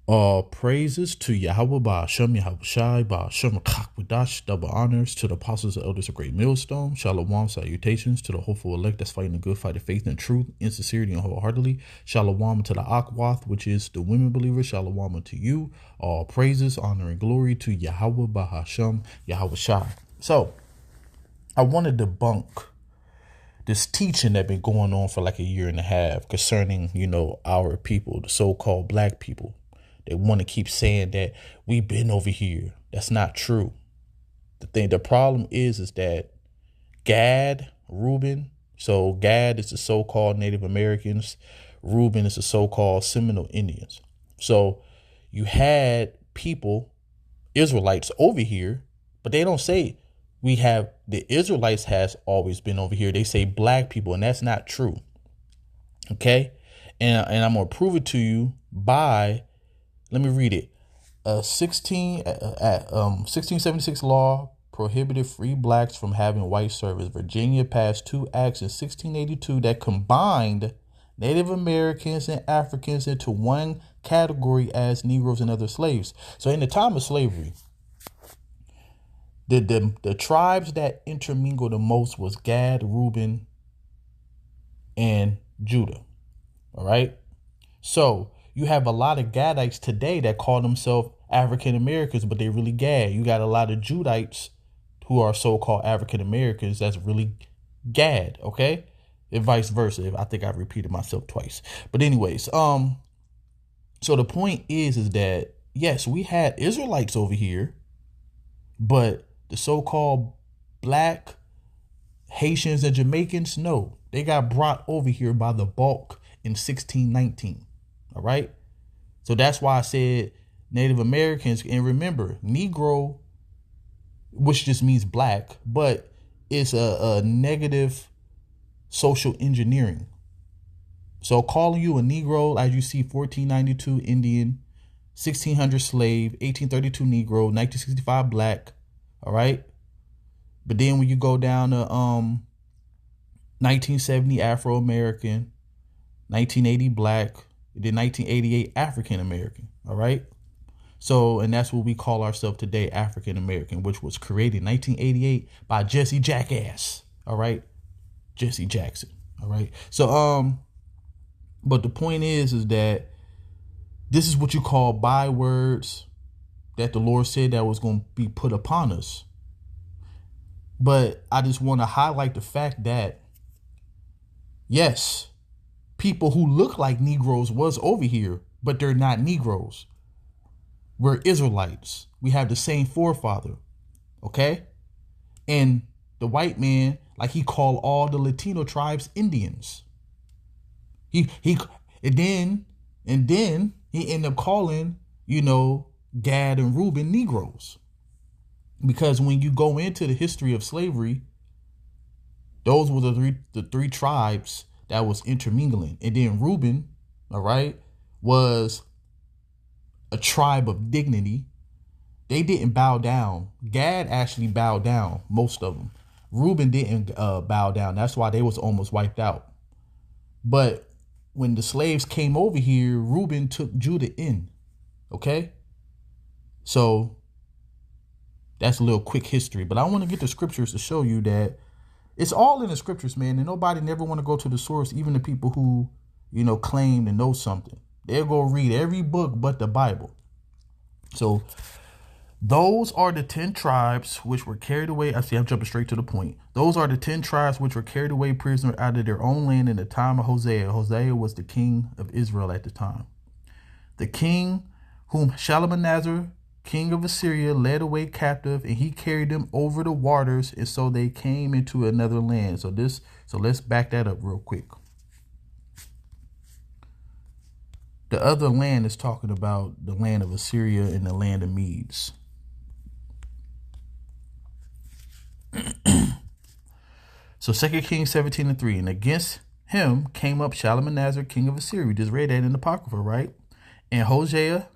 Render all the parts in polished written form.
All praises to Yahweh Ba'ashem Yahweh Shai Ba'ashem Kakwadash. Double honors to the apostles and elders of Great Millstone. Shalom, salutations to the hopeful elect that's fighting the good fight of faith and truth, in sincerity and wholeheartedly. Shalom to the Akwath, which is the women believers. Shalom to you. All praises, honor, and glory to Yahweh Ba'ashem Yahweh Shai. So, I want to debunk this teaching that been going on for like a year and a half concerning, our people, the so-called black people. They want to keep saying that we've been over here. That's not true. The problem is that Gad, Reuben, so Gad is the so-called Native Americans. Reuben is the so-called Seminole Indians. So you had people, Israelites over here, but they don't say the Israelites has always been over here. They say black people, and that's not true. Okay. And I'm going to prove it to you by, let me read it. 1676 law prohibited free blacks from having white service. Virginia passed two acts in 1682 that combined Native Americans and Africans into one category as Negroes and other slaves. So in the time of slavery, the tribes that intermingled the most was Gad, Reuben, and Judah. All right. So you have a lot of Gadites today that call themselves African Americans, but they really Gad. You got a lot of Judites who are so-called African Americans that's really Gad, okay? And vice versa. I think I've repeated myself twice. But anyways, so the point is that, yes, we had Israelites over here, but the so-called black Haitians and Jamaicans, no. They got brought over here by the bulk in 1619. All right. So that's why I said Native Americans. And remember, Negro, which just means black, but it's a negative social engineering. So calling you a Negro, as you see, 1492 Indian, 1600 slave, 1832 Negro, 1965 black. All right. But then when you go down to 1970 Afro American, 1980 black, then 1988 African American. All right. So, and that's what we call ourselves today, African American, which was created in 1988 by Jesse Jackass. All right. Jesse Jackson. All right. So, but the point is that this is what you call bywords that the Lord said that was going to be put upon us. But I just want to highlight the fact that, yes, people who look like Negroes was over here, but they're not Negroes. We're Israelites. We have the same forefather. Okay. And the white man, like he called all the Latino tribes Indians. And then he ended up calling, Gad and Reuben Negroes. Because when you go into the history of slavery, those were the three tribes that was intermingling. And then Reuben, all right, was a tribe of dignity. They didn't bow down. Gad actually bowed down, most of them. Reuben didn't bow down. That's why they was almost wiped out. But when the slaves came over here, Reuben took Judah in. Okay? So that's a little quick history. But I want to get the scriptures to show you that it's all in the scriptures, man. And nobody never want to go to the source, even the people who, claim to know something. They'll go read every book but the Bible. So those are the 10 tribes which were carried away. I'm jumping straight to the point. Those are the 10 tribes which were carried away prisoner out of their own land in the time of Hosea. Hosea was the king of Israel at the time. The king whom Shalmaneser, king of Assyria, led away captive, and he carried them over the waters, and so they came into another land. So let's back that up real quick. The other land is talking about the land of Assyria and the land of Medes. So 2 Kings 17:3, and against him came up Shalmaneser, king of Assyria. We just read that in the Apocrypha, right? And Hosea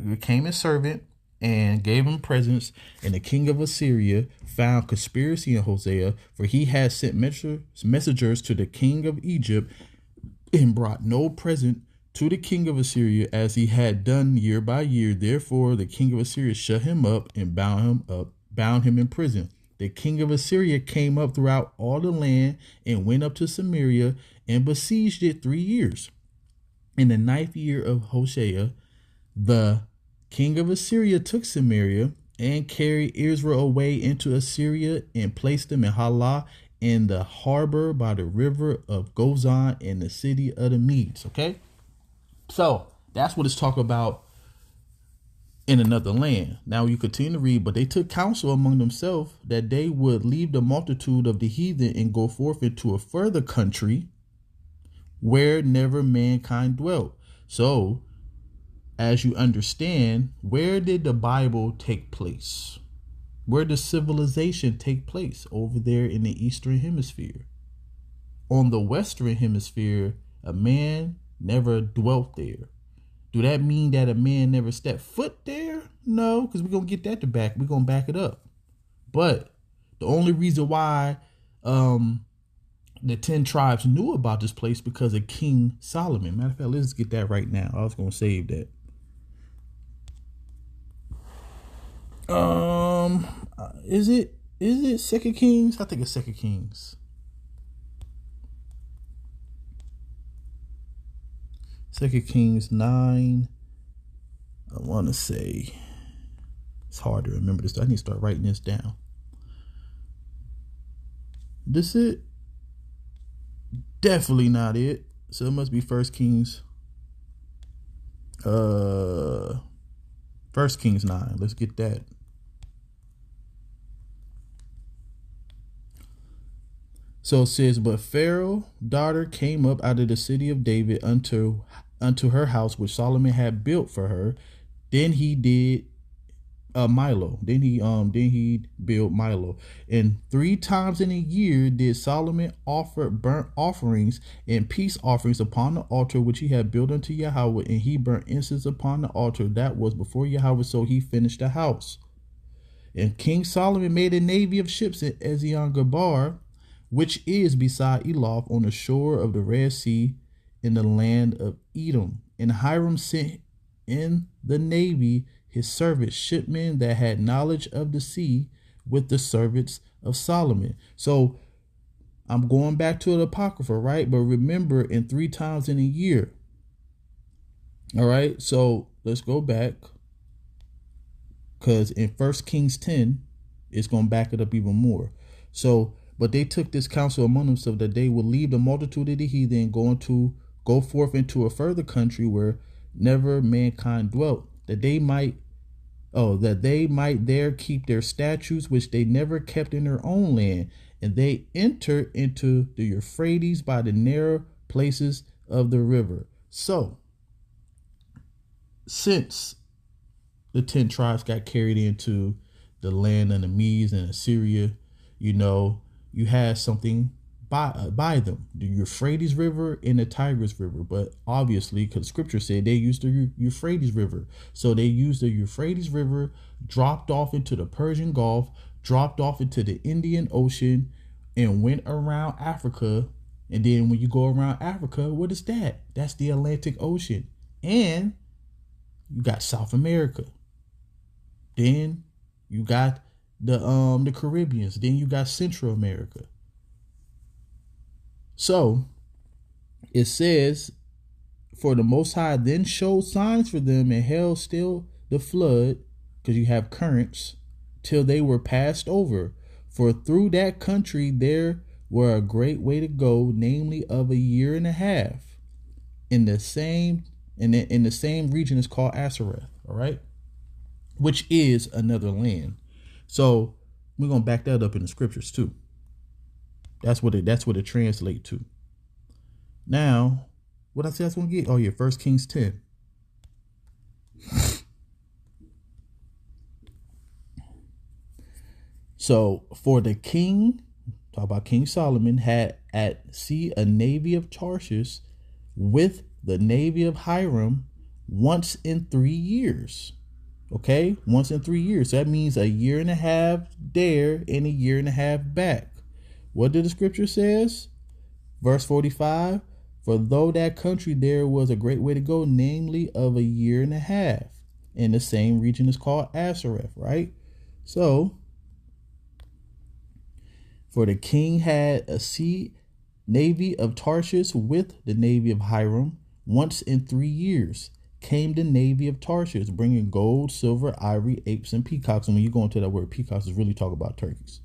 became his servant and gave him presents. And the king of Assyria found conspiracy in Hosea, for he had sent messengers to the king of Egypt and brought no present to the king of Assyria as he had done year by year. Therefore, the king of Assyria shut him up and bound him in prison. The king of Assyria came up throughout all the land and went up to Samaria and besieged it 3 years. In the 9th year of Hoshea, the king of Assyria took Samaria and carried Israel away into Assyria and placed them in Halah, in the harbor by the river of Gozan, in the city of the Medes. Okay, so that's what it's talking about in another land. Now you continue to read, but they took counsel among themselves that they would leave the multitude of the heathen and go forth into a further country where never mankind dwelt. So, as you understand, where did the Bible take place? Where does civilization take place? Over there in the Eastern Hemisphere. On the Western Hemisphere, a man never dwelt there. Do that mean that a man never stepped foot there? No, because we're going to get that to back. We're going to back it up. But the only reason why the 10 tribes knew about this place because of King Solomon. Matter of fact, let's get that right now. I was going to save that. Is it 2 Kings? I think it's 2 Kings. 2 Kings 9. I want to say, it's hard to remember this. I need to start writing this down. This it? Definitely not it. So it must be 1 Kings. 1 Kings 9. Let's get that. So it says, but Pharaoh's daughter came up out of the city of David unto her house which Solomon had built for her. Then he did Milo. Then he built Milo. And 3 times in a year did Solomon offer burnt offerings and peace offerings upon the altar which he had built unto Yahweh, and he burnt incense upon the altar that was before Yahweh. So he finished the house. And King Solomon made a navy of ships at Ezion Geber, which is beside Eloth, on the shore of the Red Sea, in the land of Edom. And Hiram sent in the navy his servants, shipmen that had knowledge of the sea, with the servants of Solomon. So I'm going back to the Apocrypha, right? But remember, in 3 times in a year. All right, so let's go back, because in 1 Kings 10, it's going to back it up even more. So, but they took this counsel among themselves that they would leave the multitude of the heathen and go forth into a further country where never mankind dwelt, that they might there keep their statutes which they never kept in their own land. And they entered into the Euphrates by the narrow places of the river. So, since the 10 tribes got carried into the land of the Medes and Assyria, you had something by them, the Euphrates River and the Tigris River. But obviously, because Scripture said they used the Euphrates River, so they used the Euphrates River, dropped off into the Persian Gulf, dropped off into the Indian Ocean, and went around Africa. And then when you go around Africa, what is that? That's the Atlantic Ocean. And you got South America. Then you got the Caribbeans. Then you got Central America. So it says, for the Most High then showed signs for them and held still the flood, because you have currents, till they were passed over. For through that country there were a great way to go, namely of a year and a half. In the same region is called Asareth, all right, which is another land. So we're gonna back that up in the scriptures too. That's what it translates to. Now, what I said I was gonna get? Oh yeah, 1 Kings 10. So for the king, talk about King Solomon, had at sea a navy of Tarshish with the navy of Hiram once in 3 years. Okay, once in 3 years. So that means a year and a half there and a year and a half back. What did the scripture says? Verse 45, For though that country there was a great way to go, namely of a year and a half. And the same region is called Asareth, right? So, for the king had a sea navy of Tarshish with the navy of Hiram. Once in 3 years came the navy of Tarshish, bringing gold, silver, ivory, apes, and peacocks. And when you go into that word peacocks, is really talk about turkeys.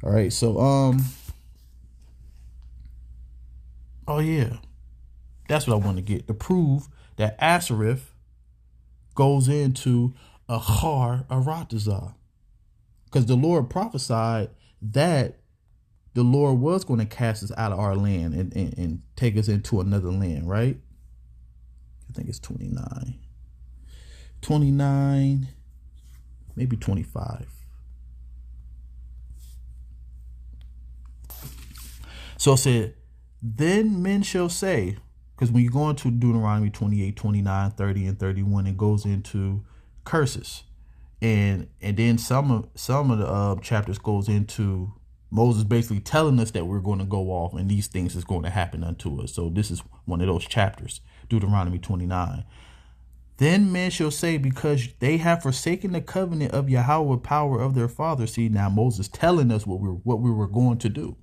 All right, so oh yeah, that's what I want to get to prove that Asareth goes into Achar Aratazah, because the Lord prophesied that the Lord was going to cast us out of our land and take us into another land, right? I think it's 29, maybe 25. So it said, then men shall say, because when you go into Deuteronomy 28, 29, 30, and 31, it goes into curses. And then some of the chapters goes into Moses basically telling us that we're going to go off and these things is going to happen unto us. So this is one of those chapters, Deuteronomy 29. Then men shall say, because they have forsaken the covenant of Yahweh, power of their fathers. See, now Moses telling us what we were going to do.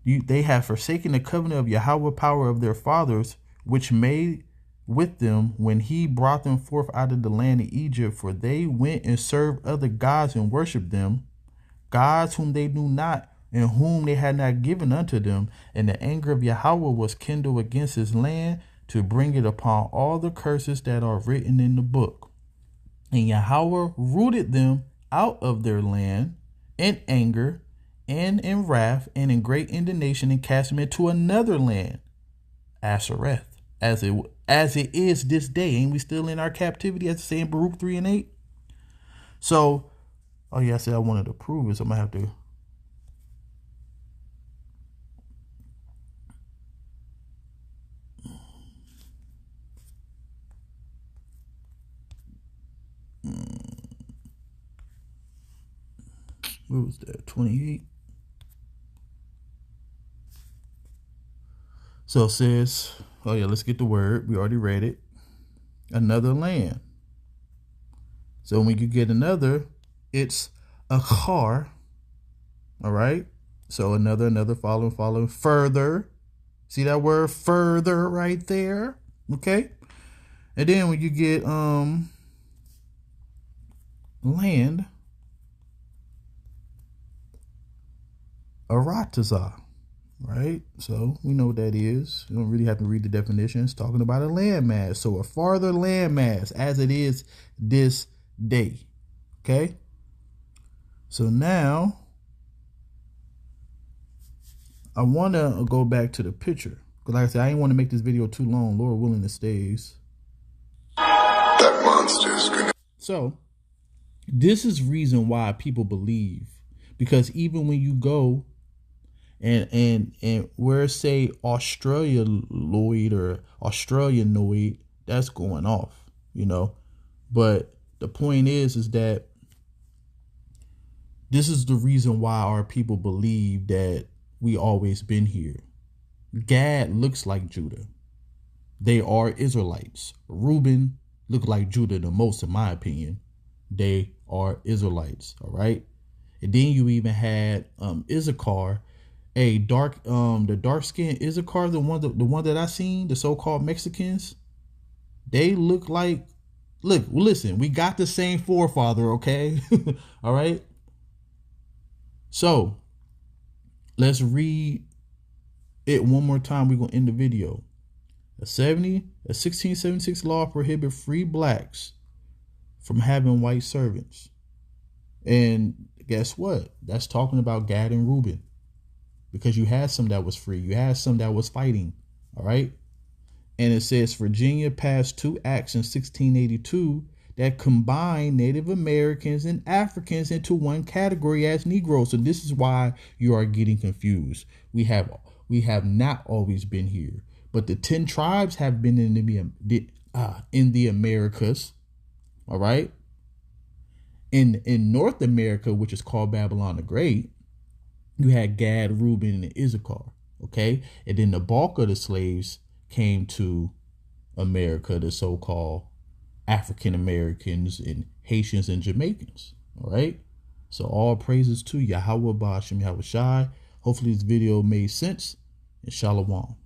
They have forsaken the covenant of Yahweh, power of their fathers, which made with them when he brought them forth out of the land of Egypt. For they went and served other gods and worshipped them, gods whom they knew not and whom they had not given unto them. And the anger of Yahweh was kindled against his land to bring it upon all the curses that are written in the book. And Yahweh rooted them out of their land in anger and in wrath and in great indignation, and cast them into another land, Asareth, as it is this day. Ain't we still in our captivity, as it say in Baruch 3 and 8? So, oh yeah, I said I wanted to prove it, so I'm gonna have to. Where was that? 28. So it says, oh yeah, let's get the word. We already read it. Another land. So when you get another, it's Achar. All right. So another, following, further. See that word further right there? Okay. And then when you get land, Aratazah. Right? So we know what that is. You don't really have to read the definition. It's talking about a landmass. So a farther landmass as it is this day. Okay? So now I want to go back to the picture. Because like I said, I didn't want to make this video too long. Lord willing, it stays. That monster is gonna. So this is reason why people believe. Because even when you go and where say Australianoid or Australianoid, that's going off, you know. But the point is that this is the reason why our people believe that we always been here. Gad looks like Judah. They are Israelites. Reuben look like Judah the most, in my opinion. They are Israelites. All right. And then you even had Issachar. The dark skinned Issachar, the one that I seen, the so-called Mexicans, they look like, listen, we got the same forefather, okay? All right. So let's read it one more time. We're gonna end the video. A 1676 law prohibit free blacks from having white servants. And guess what? That's talking about Gad and Reuben. Because you had some that was free. You had some that was fighting. All right. And it says Virginia passed 2 acts in 1682 that combined Native Americans and Africans into one category as Negroes. So this is why you are getting confused. We have not always been here, but the 10 tribes have been in the Americas. All right. In North America, which is called Babylon the Great, you had Gad, Reuben, and Issachar. Okay. And then the bulk of the slaves came to America, the so-called African Americans and Haitians and Jamaicans. All right. So all praises to Yahweh Ba'ashem Yahweh Shai. Hopefully this video made sense. And Shalom.